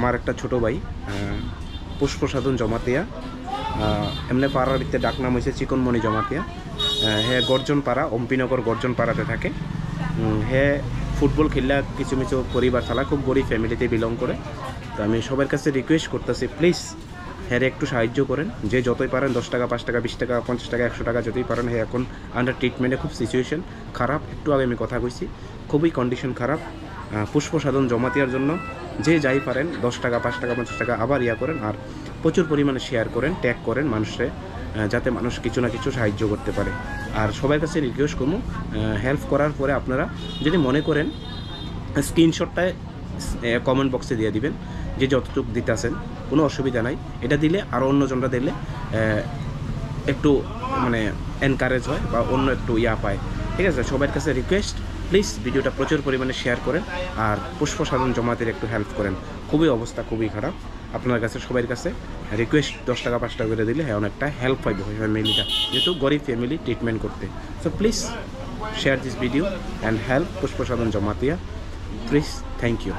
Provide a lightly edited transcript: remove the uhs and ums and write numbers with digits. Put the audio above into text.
আমার একটা ছোটো ভাই পুষ্প সাধন জমাতিয়া এমনি পাড়ার ভিতরে ডাক নাম হয়েছে চিকনমণি জমাতিয়া। হ্যাঁ গর্জন পাড়া অম্পিনগর গর্জন পাড়াতে থাকে। হ্যাঁ ফুটবল খেললে কিছু কিছু পরিবার চালা খুব গরিব ফ্যামিলিতে বিলং করে। তো আমি সবার কাছে রিকোয়েস্ট করতেছি প্লিজ হ্যাঁ একটু সাহায্য করেন, যে যতই পারেন 10 টাকা 5 টাকা 20 টাকা 50 টাকা 100 টাকা যতই পারেন। হ্যাঁ এখন আন্ডার ট্রিটমেন্টে খুব সিচুয়েশন খারাপ, একটু আগে আমি কথা কইছি খুবই কন্ডিশন খারাপ। পুষ্প সাধন জমাতিয়ার জন্য যে যাই পারেন 10 টাকা 5 টাকা 50 টাকা আবার করেন, আর প্রচুর পরিমাণে শেয়ার করেন, ট্যাগ করেন মানুষে, যাতে মানুষ কিছু না কিছু সাহায্য করতে পারে। আর সবার কাছে রিকোয়েস্ট করবো হেল্প করার পরে আপনারা যদি মনে করেন স্ক্রিনশটটায় কমেন্ট বক্সে দিয়ে দিবেন যে যতটুকু দিতেছেন, কোনো অসুবিধা নাই। এটা দিলে আরও অন্যজনরা দিলে একটু মানে এনকারেজ হয় বা অন্য একটু পায়। ঠিক আছে, সবার কাছে রিকোয়েস্ট প্লিজ ভিডিওটা প্রচুর পরিমাণে শেয়ার করেন আর পুষ্প সাধন জমাতের একটু হেল্প করেন। খুবই অবস্থা খুবই খারাপ। আপনার কাছে সবার কাছে রিকোয়েস্ট 10 টাকা 5 টাকা করে দিলে হ্যাঁ অনেকটা হেল্প পাইবে ফ্যামিলিটা, যেহেতু গরিব ফ্যামিলি ট্রিটমেন্ট করতে। So please share this video and help Pushpa Sadhan Jamatia please. Thank you.